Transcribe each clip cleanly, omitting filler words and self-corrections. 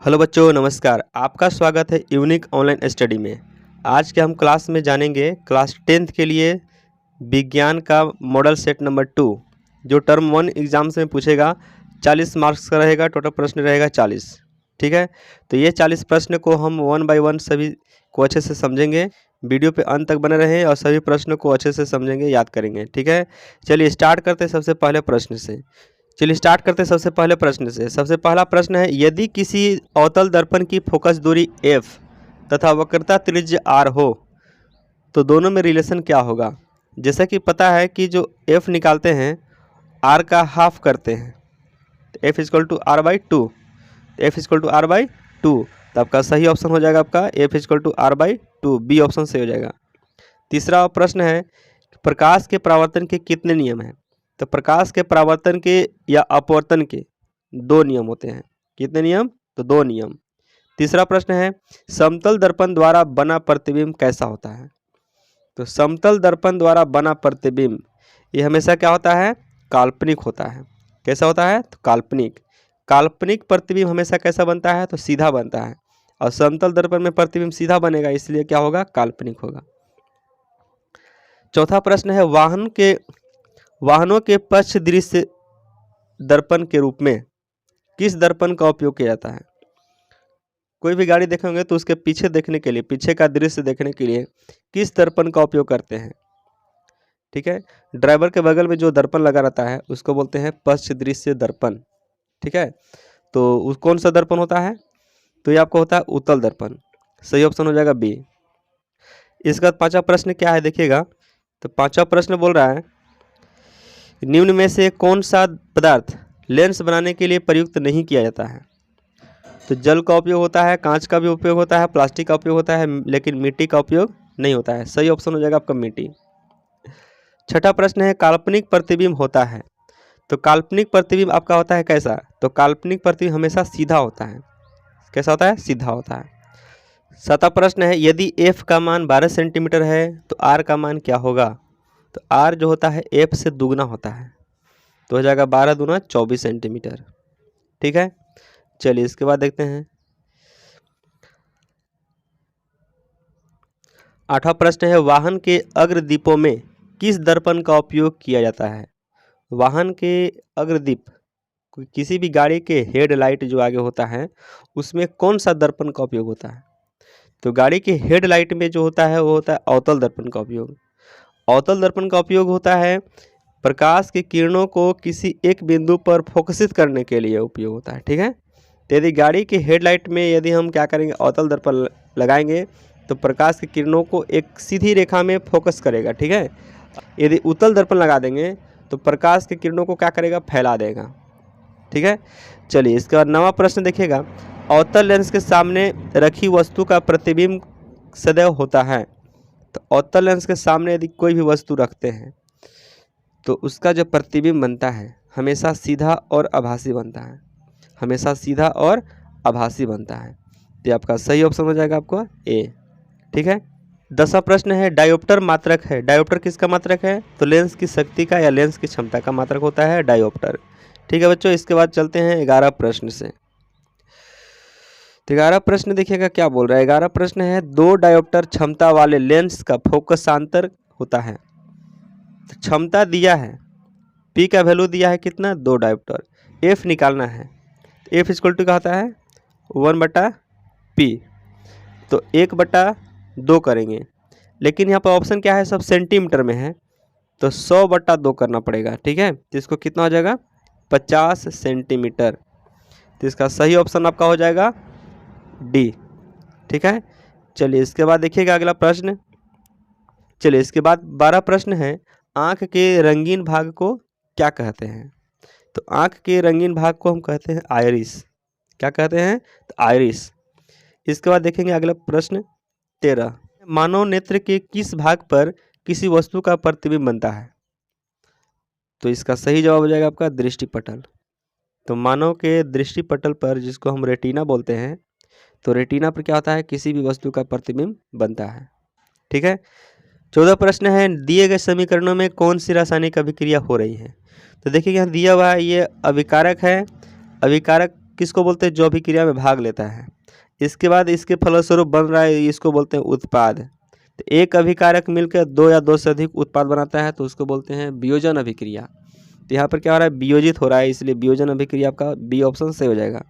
Hello बच्चों, नमस्कार। आपका स्वागत है यूनिक ऑनलाइन स्टडी में। आज के हम क्लास में जानेंगे क्लास 10th के लिए विज्ञान का मॉडल सेट नंबर 2 जो टर्म 1 एग्जाम्स में पूछेगा। 40 मार्क्स का रहेगा, टोटल प्रश्न रहेगा 40। ठीक है, तो ये 40 प्रश्न को हम 1 बाय 1 सभी को अच्छे से समझेंगे। वीडियो पे अंत तक बने रहें और सभी प्रश्नों को अच्छे से समझेंगे, याद करेंगे। ठीक है, चलिए स्टार्ट करते हैं सबसे पहले प्रश्न से। सबसे पहले प्रश्न से। सबसे पहला प्रश्न है, यदि किसी अवतल दर्पण की फोकस दूरी f तथा वक्रता त्रिज्य r हो तो दोनों में रिलेशन क्या होगा। जैसा कि पता है कि जो f निकालते हैं r का हाफ करते हैं, तो f equal to r by two. तो आपका सही ऑप्शन हो जाएगा आपका f equal to r by two, B option सही हो जाएगा। तीसरा प्रश्न है, प्रकाश के परावर्तन के कितने नियम हैं। तो प्रकाश के परावर्तन के या अपवर्तन के 2 नियम होते हैं। कितने नियम? तो 2 नियम। तीसरा प्रश्न है, समतल दर्पण द्वारा बना प्रतिबिंब कैसा होता है। तो समतल दर्पण द्वारा बना प्रतिबिंब ये हमेशा क्या होता है? काल्पनिक होता है। कैसा होता है? तो काल्पनिक। काल्पनिक प्रतिबिंब हमेशा कैसा बनता है? तो सीधा बनता है। और समतल दर्पण में प्रतिबिंब सीधा बनेगा, इसलिए क्या होगा? काल्पनिक होगा। चौथा प्रश्न है, वाहनों के पक्ष दृश्य दर्पण के रूप में किस दर्पण का उपयोग किया जाता है। कोई भी गाड़ी देखेंगे तो उसके पीछे देखने के लिए, पीछे का दृश्य देखने के लिए किस दर्पण का उपयोग करते हैं। ठीक है, ड्राइवर के बगल में जो दर्पण लगा रहता है उसको बोलते हैं पक्ष दृश्य दर्पण। ठीक है, तो कौन सा दर्पण होता है? तो ये आपको होता है उत्तल दर्पण। सही ऑप्शन हो जाएगा बी। इसका 5वां प्रश्न क्या है देखिएगा। तो 5वां प्रश्न बोल रहा है, निम्न में से कौन सा पदार्थ लेंस बनाने के लिए प्रयुक्त नहीं किया जाता है। तो जल का उपयोग होता है, कांच का भी उपयोग होता है, प्लास्टिक का उपयोग होता है, लेकिन मिट्टी का उपयोग नहीं होता है। सही ऑप्शन हो जाएगा आपका मिट्टी। 6ठा प्रश्न है, काल्पनिक प्रतिबिंब होता है। तो काल्पनिक प्रतिबिंब आपका होता है कैसा? तो काल्पनिक प्रतिबिंब हमेशा सीधा होता है। कैसा होता है? सीधा होता है। 7वां प्रश्न है, यदि f का मान 12 सेंटीमीटर है तो r का मान क्या होगा। तो r जो होता है f से दुगना होता है, तो हो जाएगा 12 दूना 24 सेंटीमीटर। ठीक है, चलिए इसके बाद देखते हैं। 8वां प्रश्न है, वाहन के अग्रदीपों में किस दर्पण का उपयोग किया जाता है। वाहन के अग्रदीप, किसी भी गाड़ी के हेडलाइट जो आगे होता है उसमें कौन सा दर्पण का उपयोग होता है। तो गाड़ी के हेडलाइट में जो होता है वो होता है अवतल दर्पण का उपयोग। अवतल दर्पण का उपयोग होता है प्रकाश की किरणों को किसी एक बिंदु पर फोकसित करने के लिए उपयोग होता है। ठीक है, तो यदि गाड़ी के हेडलाइट में यदि हम क्या करेंगे, अवतल दर्पण लगाएंगे तो प्रकाश की किरणों को एक सीधी रेखा में फोकस करेगा। ठीक है, यदि उत्तल दर्पण लगा देंगे तो प्रकाश की किरणों को क्या करेगा? फैला देगा। ठीक है, चलिए इसके बाद 9वां प्रश्न देखिएगा, अवतल लेंस के सामने रखी वस्तु का प्रतिबिंब सदैव होता है। तो अवतल लेंस के सामने यदि कोई भी वस्तु रखते हैं तो उसका जो प्रतिबिंब बनता है हमेशा सीधा और आभासी बनता है। हमेशा सीधा और आभासी बनता है। तो आपका सही ऑप्शन हो जाएगा आपको ए। ठीक है, 10वां प्रश्न है, डायोप्टर मात्रक है। डायोप्टर किसका मात्रक है? तो लेंस की शक्ति का या लेंस की क्षमता का मात्रक होता है डायोप्टर। ठीक है बच्चों, इसके बाद चलते हैं 11 प्रश्न से। तो 11 प्रश्न देखिएगा क्या बोल रहा है। 11 प्रश्न है, 2 डायोप्टर क्षमता वाले लेंस का फोकसांतर होता है। तो क्षमता दिया है, पी का वैल्यू दिया है कितना? 2 डायोप्टर। एफ निकालना है, तो एफ इक्वल टू क्या होता है? 1/p। तो 1/2 करेंगे, लेकिन यहाँ पर ऑप्शन क्या है? सब सेंटीमीटर में है, तो 100/2 करना पड़ेगा। ठीक है, तो इसको कितना हो जाएगा? 50 सेंटीमीटर। तो इसका सही ऑप्शन आपका हो जाएगा डी। ठीक है, चलिए इसके बाद देखिएगा अगला प्रश्न। चलिए इसके बाद 12 प्रश्न है, आँख के रंगीन भाग को क्या कहते हैं। तो आँख के रंगीन भाग को हम कहते हैं आइरिस। क्या कहते हैं? तो आइरिस। इसके बाद देखेंगे अगला प्रश्न 13, मानव नेत्र के किस भाग पर किसी वस्तु का प्रतिबिंब बनता है। तो इसका सही जवाब हो जाएगा आपका दृष्टिपटल। तो मानव के दृष्टिपटल पर, जिसको हम रेटिना बोलते हैं, तो रेटिना पर क्या होता है? किसी भी वस्तु का प्रतिबिंब बनता है। ठीक है, 14 प्रश्न है, दिए गए समीकरणों में कौन सी रासायनिक अभिक्रिया हो रही है। तो देखिए यहाँ दिया हुआ है, ये अभिकारक है। अभिकारक किसको बोलते हैं? जो अभिक्रिया में भाग लेता है। इसके बाद इसके फलस्वरूप बन रहा है, इसको बोलते हैं उत्पाद। तो एक अभिकारक मिलकर दो या दो से अधिक उत्पाद बनाता है तो उसको बोलते हैं वियोजन अभिक्रिया। तो यहाँ पर क्या हो रहा है? वियोजित हो रहा है, इसलिए वियोजन अभिक्रिया आपका बी ऑप्शन सही हो जाएगा।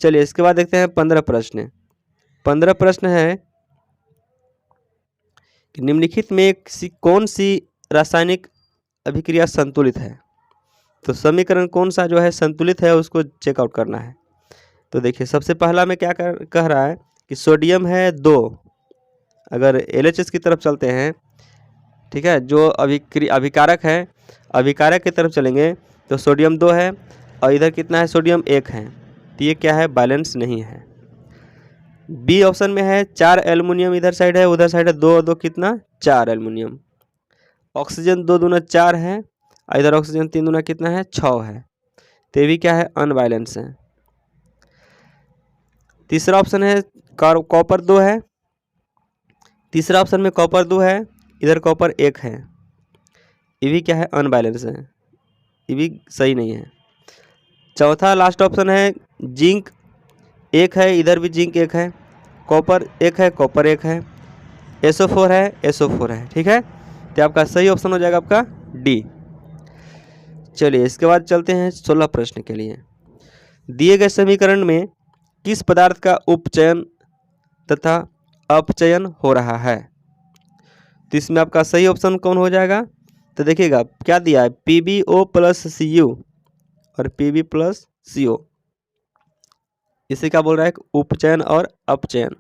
चलिए इसके बाद देखते हैं 15 प्रश्न। 15 प्रश्न है कि निम्नलिखित में कौन सी रासायनिक अभिक्रिया संतुलित है? तो समीकरण कौन सा जो है संतुलित है उसको चेकआउट करना है। तो देखिए सबसे पहला में क्या कह रहा है कि सोडियम है 2, अगर LHS की तरफ चलते हैं, ठीक है, जो अभिकारक है, अभिकारक की तरफ चलेंगे तो सोडियम 2 है और इधर कितना है? सोडियम 1 है। तो ये क्या है? बैलेंस नहीं है। बी ऑप्शन में है 4 एल्युमिनियम इधर साइड है, उधर साइड है 2 और 2 कितना? 4 एल्युमिनियम। ऑक्सीजन 2 दूना 4 है और इधर ऑक्सीजन 3 दूना कितना है? 6 है। तो ये भी क्या है? अनबैलेंस है। तीसरा ऑप्शन है कॉपर 2 है, तीसरा ऑप्शन में कॉपर 2 है, इधर कॉपर 1 है। ये भी क्या है? अनबैलेंस है, ये भी सही नहीं है। चौथा लास्ट ऑप्शन है जिंक 1 है, इधर भी जिंक 1 है, कॉपर 1 है, कॉपर 1 है, SO4 है, SO4 है। ठीक है, तो आपका सही ऑप्शन हो जाएगा आपका डी। चलिए इसके बाद चलते हैं 16 प्रश्न के लिए। दिए गए समीकरण में किस पदार्थ का उपचयन तथा अपचयन हो रहा है? तो इसमें आपका सही ऑप्शन कौन हो जाएगा? तो देखिएगा क्या दिया है, PbO प्लस Cu और Pb प्लस CO। इसे क्या बोल रहा है? उपचयन और अपचयन।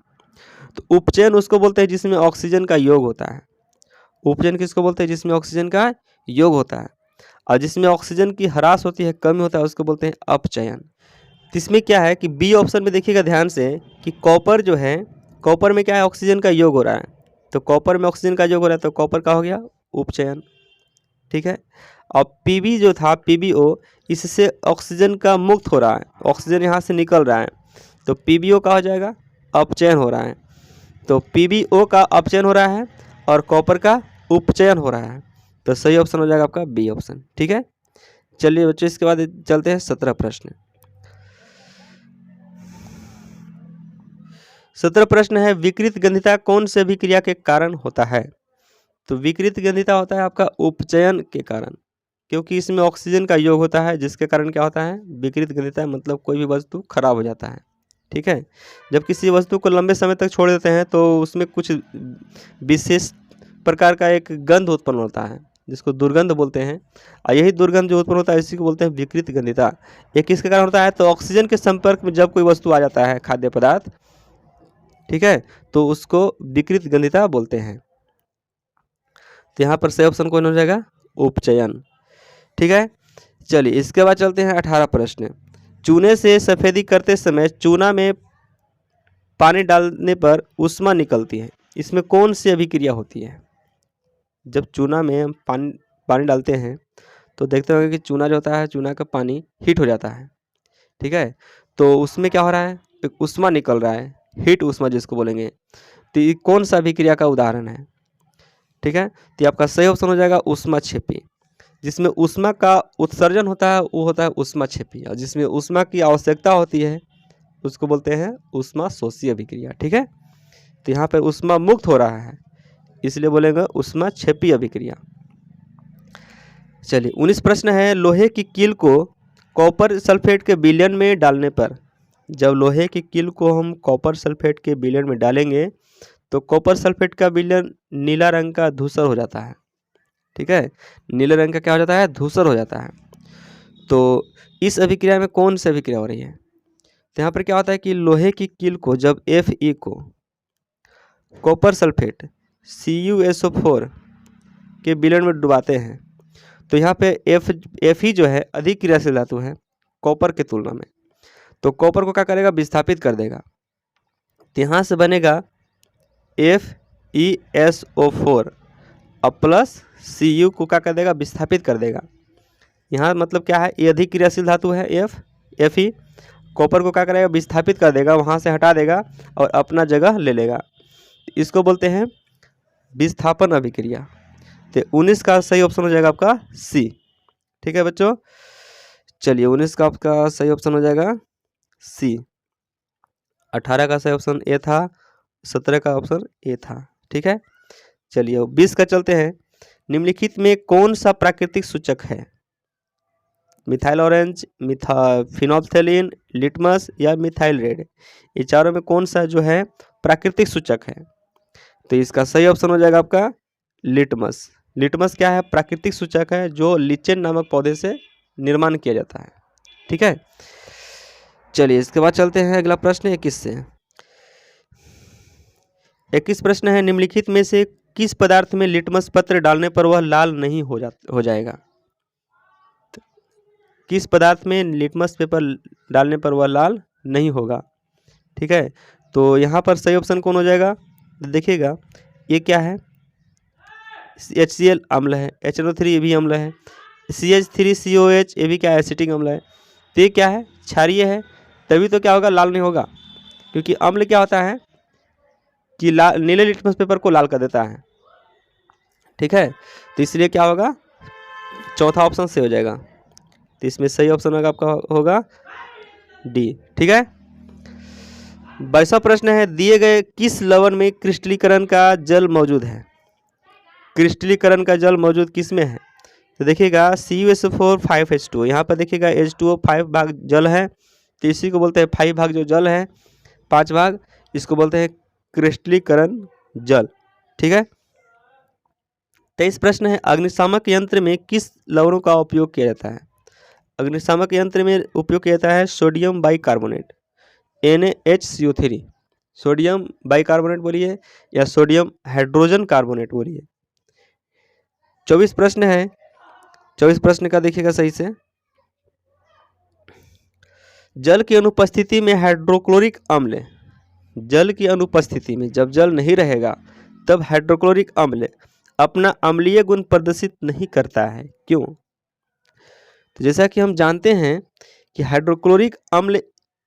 तो उपचयन उसको बोलते हैं जिसमें ऑक्सीजन का योग होता है। उपचयन किसको बोलते हैं? जिसमें ऑक्सीजन का योग होता है। और जिसमें ऑक्सीजन की ह्रास होती है, कमी होता है, उसको बोलते हैं अपचयन। तो इसमें क्या है कि बी ऑप्शन में देखिएगा ध्यान से कि कॉपर जो है, कॉपर में क्या है? ऑक्सीजन का योग हो रहा है। तो कॉपर में ऑक्सीजन का योग हो रहा है तो कॉपर का हो गया उपचयन। ठीक है, और Pb जो था PbO, इससे ऑक्सीजन का मुक्त हो रहा है, ऑक्सीजन यहाँ से निकल रहा है तो PbO का हो जाएगा अपचयन हो रहा है। तो PbO का अपचयन हो रहा है और कॉपर का उपचयन हो रहा है, तो सही ऑप्शन हो जाएगा आपका बी ऑप्शन। ठीक है, चलिए बच्चों इसके बाद चलते हैं 17 प्रश्न। 17 प्रश्न है विकृत गंधिता कौन से अभिक्रिया के कारण होता है? तो विकृत गंधिता होता है आपका उपचयन के कारण, क्योंकि इसमें ऑक्सीजन का योग होता है, जिसके कारण क्या होता है? विकृत गंधिता, मतलब कोई भी वस्तु खराब हो जाता है। ठीक है, जब किसी वस्तु को लंबे समय तक छोड़ देते हैं तो उसमें कुछ विशेष प्रकार का एक गंध उत्पन्न होता है जिसको दुर्गंध बोलते हैं, और यही दुर्गंध जो उत्पन्न होता है इसी को बोलते हैं विकृत गंधिता। ये किसके कारण होता है? तो ऑक्सीजन के संपर्क में जब कोई वस्तु आ जाता है, खाद्य पदार्थ, ठीक है, तो उसको विकृत गंधिता बोलते हैं। तो यहाँ पर सही ऑप्शन कौन हो जाएगा? उपचयन। ठीक है, चलिए इसके बाद चलते हैं 18 प्रश्न। चूने से सफेदी करते समय चूना में पानी डालने पर ऊष्मा निकलती है, इसमें कौन सी अभिक्रिया होती है? जब चूना में हम पानी डालते हैं तो देखते होंगे कि चूना जो होता है, चूना का पानी हीट हो जाता है। ठीक है, तो उसमें क्या हो रहा है? ऊष्मा निकल रहा है, हीट ऊष्मा जिसको बोलेंगे। तो ये कौन सा अभिक्रिया का उदाहरण है? ठीक है, तो आपका सही ऑप्शन हो जाएगा ऊष्माक्षेपी। जिसमें ऊष्मा का उत्सर्जन होता है वो होता है ऊष्माक्षेपी, और जिसमें ऊष्मा की आवश्यकता होती है उसको बोलते हैं ऊष्माशोषी अभिक्रिया। ठीक है, तो यहाँ पर ऊष्मा मुक्त हो रहा है इसलिए बोलेंगे ऊष्माक्षेपी अभिक्रिया। चलिए 19 प्रश्न है लोहे की कील को कॉपर सल्फेट के विलयन में डालने पर, जब लोहे की कील को हम कॉपर सल्फेट के विलयन में डालेंगे तो कॉपर सल्फेट का विलयन नीला रंग का धूसर हो जाता है। ठीक है, नीले रंग का क्या हो जाता है? धूसर हो जाता है। तो इस अभिक्रिया में कौन सी अभिक्रिया हो रही है? तो यहाँ पर क्या होता है कि लोहे की कील को जब Fe को कॉपर सल्फेट CuSO4 के विलयन में डुबाते हैं तो यहाँ पे Fe जो है अधिक क्रियाशील धातु है कॉपर के तुलना में, तो कॉपर को क्या करेगा? विस्थापित कर देगा। तो यहाँ से बनेगा FeSO4 और प्लस Cu को क्या कर देगा? विस्थापित कर देगा। यहाँ मतलब क्या है? ये अधिक क्रियाशील धातु है Fe, कॉपर को क्या करेगा? विस्थापित कर देगा, वहाँ से हटा देगा और अपना जगह ले लेगा। इसको बोलते हैं विस्थापन अभिक्रिया। तो 19 का सही ऑप्शन हो जाएगा आपका सी। ठीक है बच्चों, चलिए 19 का आपका सही ऑप्शन हो जाएगा सी। 18 का सही ऑप्शन ए था, 17 का ऑप्शन ए था। ठीक है, चलिए 20 का चलते हैं। निम्नलिखित में कौन सा प्राकृतिक सूचक है? मिथाइल ऑरेंज, फिनोल्फथेलिन, लिटमस या मिथाइल रेड, ये चारों में कौन सा जो है प्राकृतिक सूचक है? तो इसका सही ऑप्शन हो जाएगा आपका लिटमस। लिटमस क्या है? प्राकृतिक सूचक है जो लिचेन नामक पौधे से निर्माण किया जाता है। ठीक है, चलिए इसके बाद चलते हैं अगला प्रश्न 21 से। 21 प्रश्न है, निम्नलिखित में से किस पदार्थ में लिटमस पत्र डालने पर वह लाल नहीं हो जाएगा? किस पदार्थ में लिटमस पेपर डालने पर वह लाल नहीं होगा? ठीक है, तो यहाँ पर सही ऑप्शन कौन हो जाएगा? देखिएगा, ये क्या है? HCl अम्ल है, HNO3 ये भी अम्ल है, CH3COH ये भी क्या है? एसिटिक अम्ल है। तो ये क्या है? क्षारीय है, तभी तो क्या होगा? लाल नहीं होगा, क्योंकि अम्ल क्या होता है कि नीले लिटमस पेपर को लाल कर देता है। ठीक है, तो इसलिए क्या होगा? चौथा ऑप्शन से हो जाएगा। तो इसमें सही ऑप्शन होगा आपका होगा डी। ठीक है, 22वां प्रश्न है, दिए गए किस लवण में क्रिस्टलीकरण का जल मौजूद है? क्रिस्टलीकरण का जल मौजूद किस में है? तो देखिएगा CuSO4 5H2, यहाँ पर देखिएगा H2O 5 भाग जल है, तो इसी को बोलते हैं 5 भाग जो जल है 5 भाग, इसको बोलते हैं क्रिस्टलीकरण जल। ठीक है, 23 प्रश्न है, अग्निशामक यंत्र में किस लवणों का उपयोग किया जाता है? अग्निशामक यंत्र में उपयोग किया जाता है sodium bicarbonate, NaHCO3, sodium bicarbonate बोलिए या सोडियम हाइड्रोजन कार्बोनेट बोलिए। 24 प्रश्न है, 24 प्रश्न का देखिएगा सही से। जल की अनुपस्थिति में हाइड्रोक्लोरिक अम्ल, जल की अनुपस्थिति में जब जल नहीं रहेगा तब हाइड्रोक्लोरिक अम्ल अपना अम्लीय गुण प्रदर्शित नहीं करता है, क्यों? तो जैसा कि हम जानते हैं कि हाइड्रोक्लोरिक अम्ल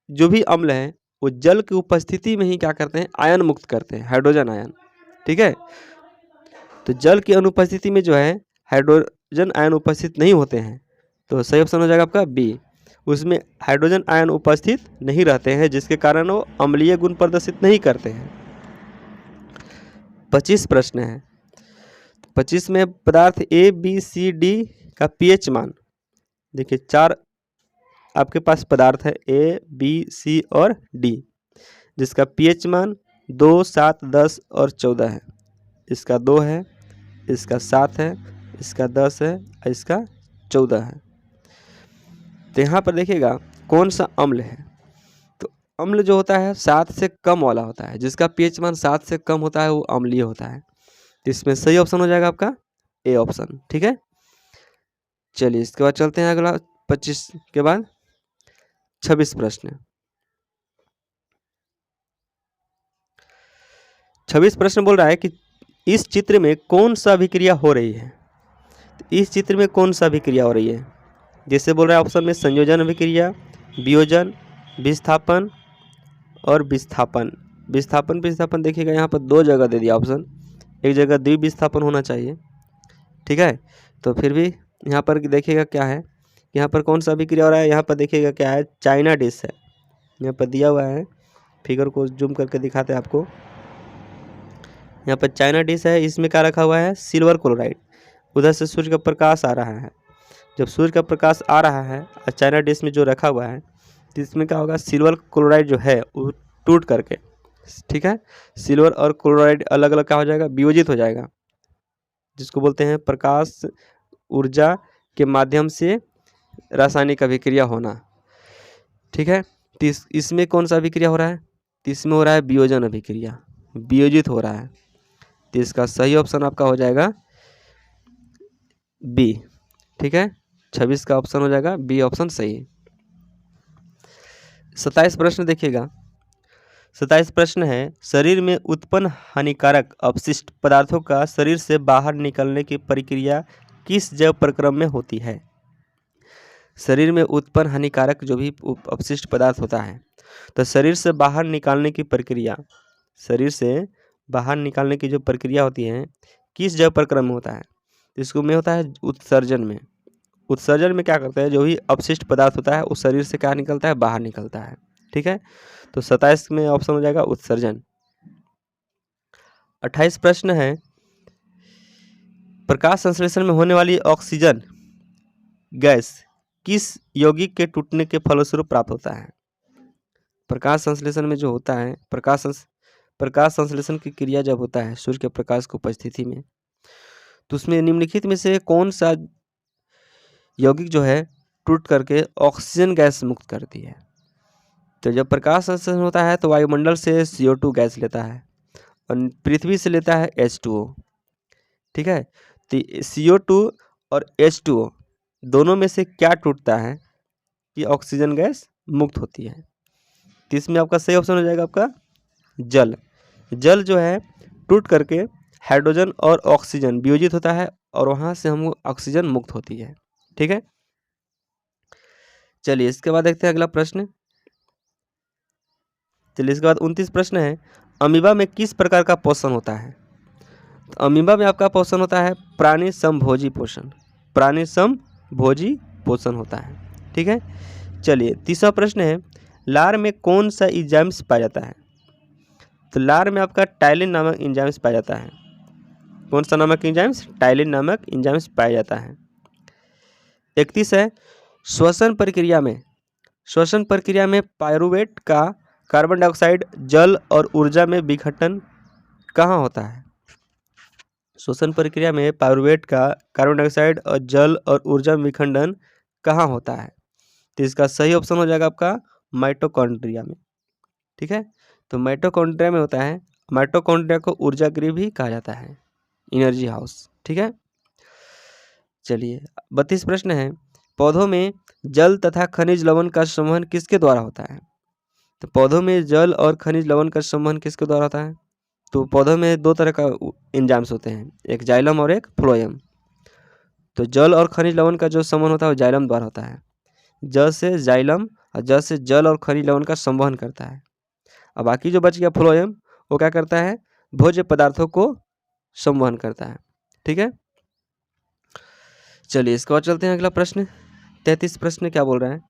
जो भी अम्ल है वो जल की उपस्थिति में ही क्या करते हैं? आयन मुक्त करते हैं, हाइड्रोजन आयन। ठीक है, तो जल की अनुपस्थिति में जो है हाइड्रोजन आयन उपस्थित नहीं होते हैं, तो सही ऑप्शन हो जाएगा आपका बी। उसमें हाइड्रोजन आयन उपस्थित नहीं रहते हैं, जिसके कारण वो अम्लीय गुण प्रदर्शित नहीं करते हैं। 25 प्रश्न है, 25 में पदार्थ ABCD का pH मान, देखिए 4 आपके पास पदार्थ है A, B, C और D, जिसका pH मान 2, 7, 10 और 14 है। इसका 2 है, इसका 7 है, इसका 10 है और इसका 14 है। तो यहाँ पर देखिएगा कौन सा अम्ल है? तो अम्ल जो होता है 7 से कम वाला होता है, जिसका pH मान 7 से कम होता है वो अम्लीय होता है। तो इसमें सही ऑप्शन हो जाएगा आपका ए ऑप्शन। ठीक है, चलिए इसके बाद चलते हैं अगला 25 के बाद 26 प्रश्न। 26 प्रश्न बोल रहा है कि इस चित्र में कौन सा अभिक्रिया हो रही है? तो इस चित्र में कौन सा अभिक्रिया हो रही है? जैसे बोल रहा है ऑप्शन में संयोजन अभिक्रिया, वियोजन, विस्थापन और विस्थापन। विस्थापन विस्थापन देखिएगा यहाँ पर 2 जगह दे दिया ऑप्शन, एक जगह द्विविस्थापन होना चाहिए। ठीक है, तो फिर भी यहाँ पर देखिएगा क्या है, यहाँ पर कौन सा अभिक्रिया हो रहा है? यहाँ पर देखिएगा क्या है, चाइना डिश है, यहाँ पर दिया हुआ है, फिगर को जूम करके दिखाते हैं आपको। यहाँ पर चाइना डिश है, इसमें क्या रखा हुआ है? Silver chloride. उधर से सूर्य का प्रकाश आ रहा है, जब सूर्य का प्रकाश आ रहा है और चाइना डिश में जो रखा हुआ है, तो इसमें क्या होगा? सिल्वर क्लोराइड जो है वो टूट करके, ठीक है, सिल्वर और क्लोराइड अलग अलग क्या हो जाएगा? वियोजित हो जाएगा, जिसको बोलते हैं प्रकाश ऊर्जा के माध्यम से रासायनिक अभिक्रिया होना। ठीक है, तो इसमें कौन सा अभिक्रिया हो रहा है? तो इसमें हो रहा है वियोजन अभिक्रिया, वियोजित हो रहा है। तो इसका सही ऑप्शन आपका हो जाएगा बी। ठीक है, 26 का ऑप्शन हो जाएगा बी ऑप्शन सही। 27 प्रश्न देखिएगा, 27 प्रश्न है, शरीर में उत्पन्न हानिकारक अपशिष्ट पदार्थों का शरीर से बाहर निकलने की प्रक्रिया किस जैव प्रक्रम में होती है? शरीर में उत्पन्न हानिकारक जो भी अपशिष्ट पदार्थ होता है, तो शरीर से बाहर निकालने की प्रक्रिया, शरीर से बाहर निकालने की जो प्रक्रिया होती है किस जैव प्रक्रम में होता है? इसको में होता है उत्सर्जन में, उत्सर्जन में क्या करते हैं, जो भी अपशिष्ट पदार्थ होता है उस शरीर से क्या निकलता है, बाहर निकलता है। ठीक है, तो 27 में ऑप्शन हो जाएगा उत्सर्जन। 28 प्रश्न है, प्रकाश संश्लेषण में होने वाली ऑक्सीजन गैस किस यौगिक के टूटने के फलस्वरूप प्राप्त होता है? प्रकाश संश्लेषण में जो होता है, प्रकाश संश्लेषण की क्रिया जब होता है सूर्य के प्रकाश की उपस्थिति में, तो उसमें निम्नलिखित में से कौन सा यौगिक जो है टूट करके ऑक्सीजन गैस मुक्त करती है? तो जब प्रकाश संश्लेषण होता है तो वायुमंडल से CO2 गैस लेता है और पृथ्वी से लेता है H2O। ठीक है, तो CO2 और H2O दोनों में से क्या टूटता है कि ऑक्सीजन गैस मुक्त होती है? तो इसमें आपका सही ऑप्शन हो जाएगा आपका जल। जल जो है टूट करके हाइड्रोजन और ऑक्सीजन वियोजित होता है और वहाँ से हमको ऑक्सीजन मुक्त होती है। ठीक है, चलिए इसके बाद देखते हैं अगला प्रश्न। चलिए इसके बाद 29 प्रश्न है, अमीबा में किस प्रकार का पोषण होता है? तो अमीबा में आपका पोषण होता है प्राणी समभोजी पोषण, प्राणी समभोजी पोषण होता है। ठीक है, चलिए तीसरा प्रश्न है, लार में कौन सा एंजाइम्स पाया जाता है? तो लार में आपका टाइलिन नामक एंजाइम्स पाया जाता है। कौन सा नामक एंजाइम्स? टाइलिन नामक एंजाइम्स पाया जाता है। 31 है, श्वसन प्रक्रिया में पायरुवेट का कार्बन डाइऑक्साइड जल और ऊर्जा में विघटन कहाँ होता है? श्वसन प्रक्रिया में पायरुवेट का कार्बन डाइऑक्साइड और जल और ऊर्जा में विखंडन कहाँ होता है? तो इसका सही ऑप्शन हो जाएगा आपका माइटोकॉन्ड्रिया में। ठीक है, तो माइटोकॉन्ड्रिया में होता है। माइटोकॉन्ड्रिया को ऊर्जा गृह भी कहा जाता है, एनर्जी हाउस। ठीक है, चलिए 32 प्रश्न है, पौधों में जल तथा खनिज लवण का संवहन किसके द्वारा होता है? तो पौधों में जल और खनिज लवण का संवहन किसके द्वारा होता है? तो पौधों में दो तरह का एंजाइम्स होते हैं, एक जाइलम और एक फ्लोएम। तो जल और खनिज लवण का जो संवहन होता है वो जाइलम द्वारा होता है। जल से जाइलम और जल से जल और खनिज लवण का संवहन करता है। अब बाकी जो बच गया फ्लोएम, वो क्या करता है? भोज्य पदार्थों को संवहन करता है। ठीक है, चलिए इसके बाद चलते हैं अगला प्रश्न। 33 प्रश्न क्या बोल रहा है,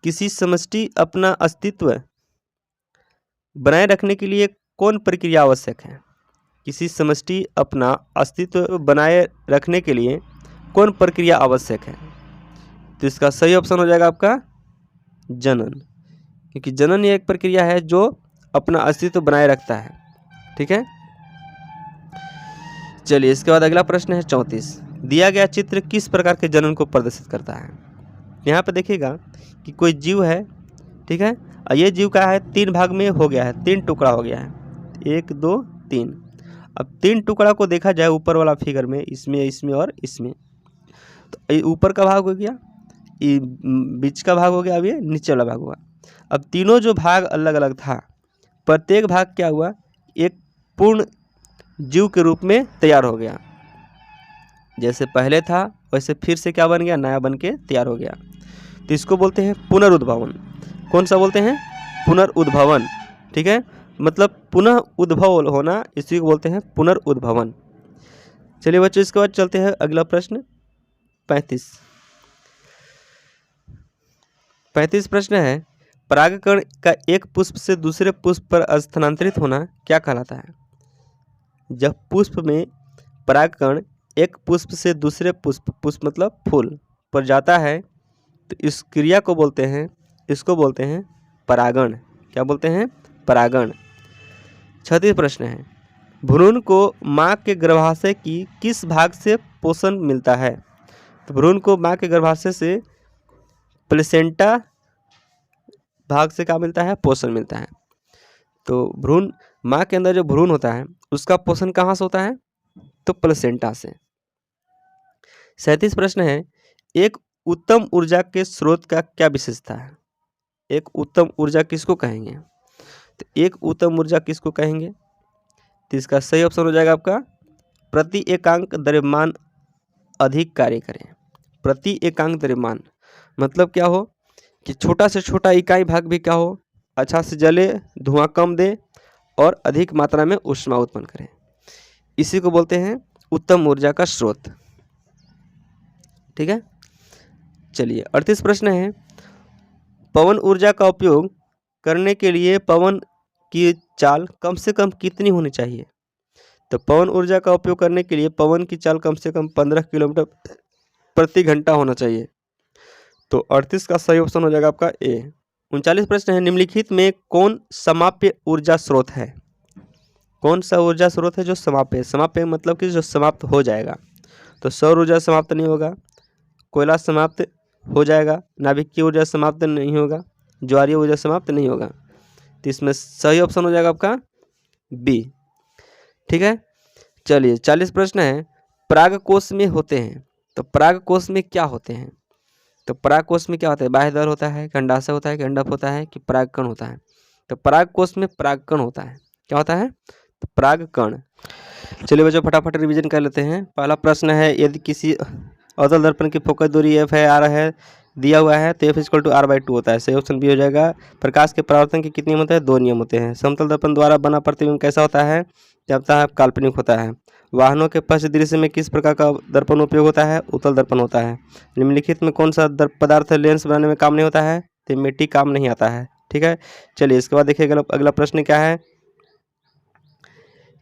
किसी समष्टि अपना अस्तित्व बनाए रखने के लिए कौन प्रक्रिया आवश्यक है? किसी समष्टि अपना अस्तित्व बनाए रखने के लिए कौन प्रक्रिया आवश्यक है? तो इसका सही ऑप्शन हो जाएगा आपका जनन, क्योंकि जनन ये एक प्रक्रिया है जो अपना अस्तित्व बनाए रखता है। ठीक है, चलिए इसके बाद अगला प्रश्न है 34, दिया गया चित्र किस प्रकार के जनन को प्रदर्शित करता है? यहाँ पे देखिएगा कि कोई जीव है। ठीक है, और ये जीव का है 3 भाग में हो गया है, 3 टुकड़ा हो गया है, 1 2 3। अब 3 टुकड़ा को देखा जाए ऊपर वाला फिगर में, इसमें और इसमें, तो ऊपर का भाग हो गया, ये बीच का भाग हो गया, अब ये नीचे वाला भाग हुआ। अब तीनों जो भाग अलग अलग था, प्रत्येक भाग क्या हुआ, एक पूर्ण जीव के रूप में तैयार हो गया। जैसे पहले था वैसे फिर से क्या बन गया, नया बन के तैयार हो गया। तो इसको बोलते हैं पुनरुद्भवन। कौन सा बोलते हैं? पुनरुद्भवन। ठीक है, मतलब पुनः उद्भव होना, इसी को बोलते हैं पुनरुद्भवन। चलिए बच्चों इसके बाद चलते हैं अगला प्रश्न 35 प्रश्न है, परागकण का एक पुष्प से दूसरे पुष्प पर स्थानांतरित होना क्या कहलाता है? जब पुष्प में परागकण एक पुष्प से दूसरे पुष्प मतलब फूल पर जाता है तो इस क्रिया को बोलते हैं, इसको बोलते हैं परागण। क्या बोलते हैं? परागण। 36 प्रश्न है, भ्रूण को माँ के गर्भाशय की किस भाग से पोषण मिलता है? तो भ्रूण को माँ के गर्भाशय से प्लेसेंटा भाग से क्या मिलता है? पोषण मिलता है। तो भ्रूण, माँ के अंदर जो भ्रूण होता है उसका पोषण कहाँ से होता है? तो प्लेसेंटा से। 37 प्रश्न है, एक उत्तम ऊर्जा के स्रोत का क्या विशेषता है? एक उत्तम ऊर्जा किसको कहेंगे? तो एक उत्तम ऊर्जा किसको कहेंगे? तो इसका सही ऑप्शन हो जाएगा आपका प्रति एकांक द्रव्यमान अधिक कार्य करें। प्रति एकांक द्रव्यमान मतलब क्या हो कि छोटा से छोटा इकाई भाग भी क्या हो, अच्छा से जले, धुआं कम दे और अधिक मात्रा में ऊष्मा उत्पन्न करें। इसी को बोलते हैं उत्तम ऊर्जा का स्रोत। ठीक है। चलिए 38 प्रश्न है, पवन ऊर्जा का उपयोग करने के लिए पवन की चाल कम से कम कितनी होनी चाहिए? तो पवन ऊर्जा का उपयोग करने के लिए पवन की चाल कम से कम 15 किलोमीटर प्रति घंटा होना चाहिए। तो 38 का सही ऑप्शन हो जाएगा आपका ए। 39 प्रश्न है, निम्नलिखित में कौन समाप्य ऊर्जा स्रोत है? कौन सा ऊर्जा स्रोत है जो समाप्य है? समाप्य मतलब कि जो समाप्त हो जाएगा। तो सौर ऊर्जा समाप्त नहीं होगा, कोयला समाप्त हो जाएगा, नाभिकीय ऊर्जा समाप्त नहीं होगा, ज्वारीय ऊर्जा समाप्त नहीं होगा। तो इसमें सही ऑप्शन हो जाएगा आपका बी। ठीक है, चलिए 40 प्रश्न है, पराग कोश में होते हैं। तो पराग कोश में क्या होते हैं? तो पराग कोश में क्या होता है? बाह्य दर होता है, अंडाशय होता है, अंडक होता है कि परागकण होता है? तो पराग कोश में परागकण होता है। क्या होता है? तो परागकण। चलिए बच्चों फटाफट रिवीजन कर लेते हैं। पहला प्रश्न है, यदि किसी अवतल दर्पण की फोकस दूरी एफ है, आर है, दिया हुआ है तो F equal to r by 2 होता है। सही ऑप्शन बी हो जाएगा। प्रकाश के परावर्तन के कितने नियम होते हैं? 2 नियम होते हैं। समतल दर्पण द्वारा बना प्रतिबिंब कैसा होता है? जब तक काल्पनिक होता है। वाहनों के पश्च दृश्य में किस प्रकार का दर्पण उपयोग होता है? उत्तल दर्पण होता है। निम्नलिखित में कौन सा पदार्थ लेंस बनाने में काम नहीं होता है? तो मिट्टी काम नहीं आता है। ठीक है, चलिए इसके बाद देखिए अगला प्रश्न क्या है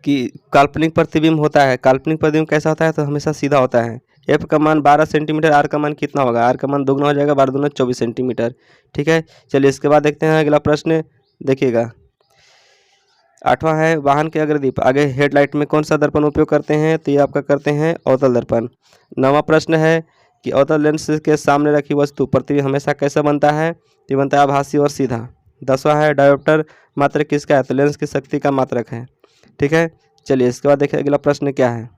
कि काल्पनिक प्रतिबिंब होता है। काल्पनिक प्रतिबिंब कैसा होता है? तो हमेशा सीधा होता है। एफ का मान 12 सेंटीमीटर, आर का मान कितना होगा? आर का मान दोगुना हो जाएगा, 12 दूना 24 सेंटीमीटर। ठीक है, चलिए इसके बाद देखते हैं अगला प्रश्न। देखिएगा 8वां है, वाहन के अग्रदीप आगे हेडलाइट में कौन सा दर्पण उपयोग करते हैं? तो ये आपका करते हैं अवतल दर्पण। 9वां प्रश्न है कि अवतल लेंस के सामने रखी वस्तु प्रतिबिंब हमेशा कैसा बनता है? तो बनता है आभासी और सीधा। 10वां है, डायोप्टर मात्रक किसका है? तो लेंस की शक्ति का मात्रक है। ठीक है, चलिए इसके बाद देखिए अगला प्रश्न क्या है।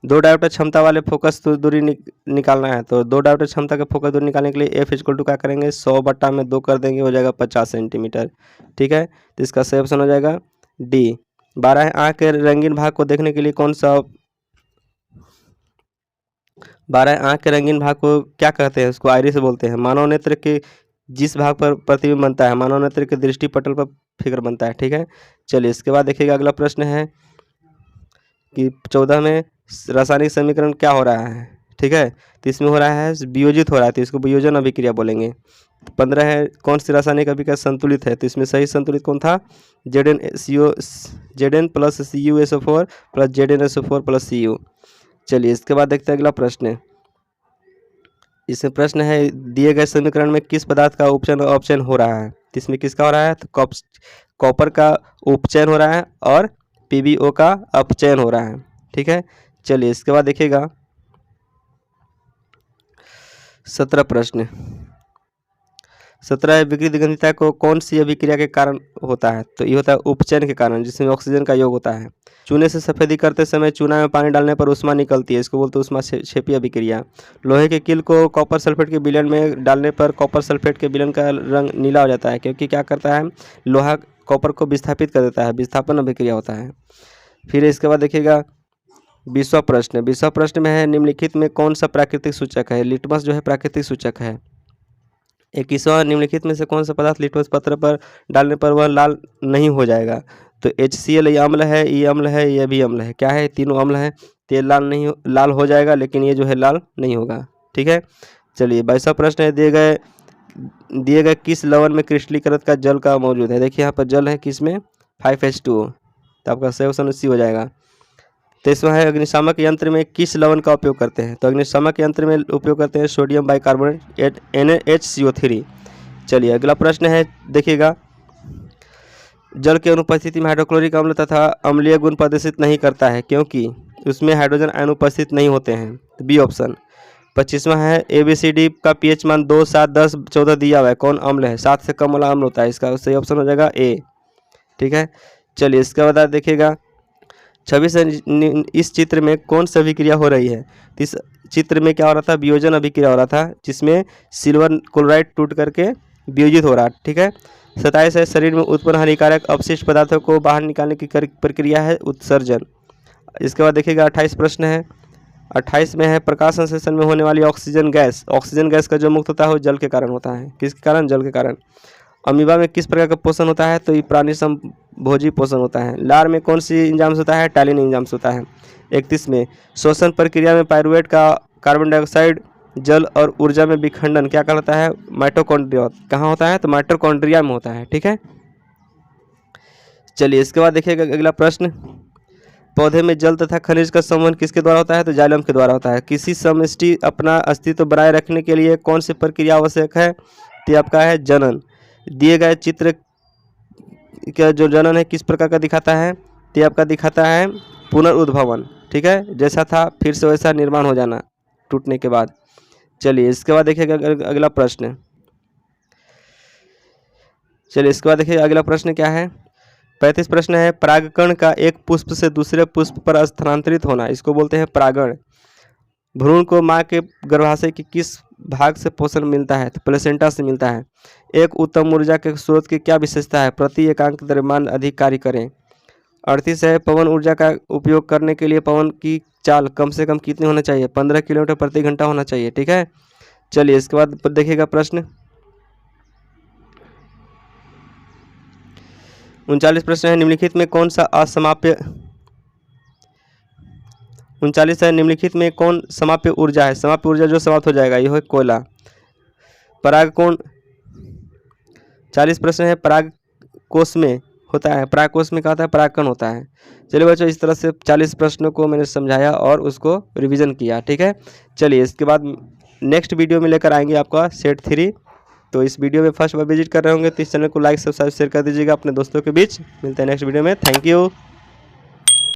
2 डायोप्टर क्षमता वाले फोकस दूरी निकालना है। तो 2 डायोप्टर क्षमता के फोकस दूरी निकालने के लिए एफ इक्वल टू क्या करेंगे? 100/2 कर देंगे, हो जाएगा 50 सेंटीमीटर। ठीक है, तो इसका सही ऑप्शन हो जाएगा डी। 12 है, आँख के रंगीन भाग को देखने के लिए कौन सा 12 आँख के रंगीन भाग को क्या कहते हैं? उसको आइरिस बोलते हैं। मानव नेत्र के जिस भाग पर प्रतिबिंब बनता है, मानव नेत्र के दृष्टि पटल पर फिगर बनता है। ठीक है, चलिए इसके बाद देखिएगा अगला प्रश्न है कि 14 में रासायनिक समीकरण क्या हो रहा है? ठीक है, तो इसमें हो रहा है वियोजित हो रहा है, तो इसको वियोजन अभिक्रिया बोलेंगे। 15 है, कौन सी रासायनिक अभिक्रिया संतुलित है? तो इसमें सही संतुलित कौन था? Zn plus CuSO4 plus ZnSO4 plus Cu। चलिए इसके बाद देखते हैं अगला प्रश्न। इसमें प्रश्न है, दिए गए समीकरण में किस पदार्थ का उपचयन हो रहा है? तो इसमें किसका हो रहा है? तो कॉपर का उपचयन हो रहा है और PbO का अपचयन हो रहा है। ठीक है, चलिए इसके बाद देखिएगा 17 प्रश्न। 17 विकृत गंधिता को कौन सी अभिक्रिया के कारण होता है? तो ये होता है उपचयन के कारण, जिसमें ऑक्सीजन का योग होता है। चूने से सफेदी करते समय चूना में पानी डालने पर उष्मा निकलती है, इसको बोलते हैं उष्मा क्षेपी अभिक्रिया। लोहे के कील को कॉपर सल्फेट के विलयन में डालने पर कॉपर सल्फेट के विलयन का रंग नीला हो जाता है, क्योंकि क्या करता है? लोहा कॉपर को विस्थापित कर देता है, विस्थापन अभिक्रिया होता है। फिर इसके बाद देखिएगा 20वां प्रश्न। 20वां प्रश्न में है, निम्नलिखित में कौन सा प्राकृतिक सूचक है? लिटमस जो है प्राकृतिक सूचक है। 21वां, निम्नलिखित में से कौन सा पदार्थ लिटमस पत्र पर डालने पर वह लाल नहीं हो जाएगा? तो HCl ये अम्ल है, ये अम्ल है, ये भी अम्ल है। क्या है? तीनों अम्ल है, तो ये लाल हो जाएगा, लेकिन ये जो है लाल नहीं होगा। ठीक है, चलिए 22वां प्रश्न है, दिए गए किस लवण में क्रिस्टलीकृत का जल का मौजूद है? देखिए यहाँ पर जल है किसमें? 5H2O। तो आपका सही ऑप्शन सी हो जाएगा। 23वां है, अग्निशामक यंत्र में किस लवण का उपयोग करते हैं? तो अग्निशामक यंत्र में उपयोग करते हैं सोडियम बाइकार्बोनेट NaHCO3। चलिए अगला प्रश्न है, देखिएगा जल की अनुपस्थिति में हाइड्रोक्लोरिक अम्ल तथा अम्लीय गुण प्रदर्शित नहीं करता है, क्योंकि उसमें हाइड्रोजन आयन उपस्थित नहीं होते हैं। तो बी ऑप्शन। 25वां है, ABCD का pH मान 2, 7, 10, 14 दिया हुआ है, कौन अम्ल है? 7 से कम वाला अम्ल होता है, इसका सही ऑप्शन हो जाएगा ए। ठीक है, चलिए इसके बाद देखिएगा 26 इस चित्र में कौन सी अभिक्रिया हो रही है? इस चित्र में क्या हो रहा था? वियोजन अभिक्रिया हो रहा था, जिसमें सिल्वर क्लोराइड टूट करके वियोजित हो रहा है। ठीक है, 27 है, शरीर में उत्पन्न हानिकारक अपशिष्ट पदार्थों को बाहर निकालने की प्रक्रिया है उत्सर्जन। इसके बाद देखिएगा 28 प्रश्न है। 28 में है, प्रकाश संश्लेषण में होने वाली ऑक्सीजन गैस का जो मुक्त होता है वो जल के कारण होता है। किसके कारण? जल के कारण। अमीबा में किस प्रकार का पोषण होता है? तो ये प्राणी संभोजी पोषण होता है। लार में कौन सी एंजाइम्स होता है? टैलिन एंजाइम्स होता है। 31 में, श्वसन प्रक्रिया में पाइरूवेट का कार्बन डाइऑक्साइड जल और ऊर्जा में विखंडन क्या कहलाता है? माइटोकॉन्ड्रिया। कहाँ होता है? तो माइटोकॉन्ड्रिया में होता है। ठीक है, चलिए इसके बाद देखिएगा अगला प्रश्न, पौधे में जल तथा खनिज का संवहन किसके द्वारा होता है? तो जाइलम के द्वारा होता है। किसी समष्टि अपना अस्तित्व बनाए रखने के लिए कौन सी प्रक्रिया आवश्यक है? तो आपका है जनन। दिए गए चित्र का जो जनन है किस प्रकार का दिखाता है? तो आपका दिखाता है पुनर्उद्भवन। ठीक है, जैसा था फिर से वैसा निर्माण हो जाना टूटने के बाद। चलिए इसके बाद देखिएगा अगला प्रश्न, चलिए इसके बाद देखिए अगला प्रश्न क्या है? 35 प्रश्न है, परागकण का एक पुष्प से दूसरे पुष्प पर स्थानांतरित होना, इसको बोलते हैं परागण। भ्रूण को माँ के गर्भाशय के किस भाग से पोषण मिलता है? तो प्लेसेंटा से मिलता है। एक उत्तम ऊर्जा के स्रोत की क्या विशेषता है? प्रति एकांक द्रव्यमान अधिक कार्य करें। 38 है, पवन ऊर्जा का उपयोग करने के लिए पवन की चाल कम से कम कितनी होना चाहिए? 15 किलोमीटर प्रति घंटा होना चाहिए। ठीक है, चलिए इसके बाद देखिएगा प्रश्न 39 प्रश्न है, निम्नलिखित में कौन सा असमाप्य 39 है, निम्नलिखित में कौन समाप्य ऊर्जा है? समाप्य ऊर्जा जो समाप्त हो जाएगा यह है कोयला। परागकण 40 प्रश्न है, पराग कोष में होता है, पराग कोष में क्या होता है? परागकण होता है। चलिए बच्चों, इस तरह से 40 प्रश्नों को मैंने समझाया और उसको रिवीजन किया। ठीक है, चलिए इसके बाद नेक्स्ट वीडियो में लेकर आएंगे आपका सेट 3। तो इस वीडियो में फर्स्ट बार विजिट कर रहे होंगे तो इस चैनल को लाइक सब्सक्राइब शेयर कर दीजिएगा अपने दोस्तों के बीच। मिलते हैं नेक्स्ट वीडियो में। Thank you.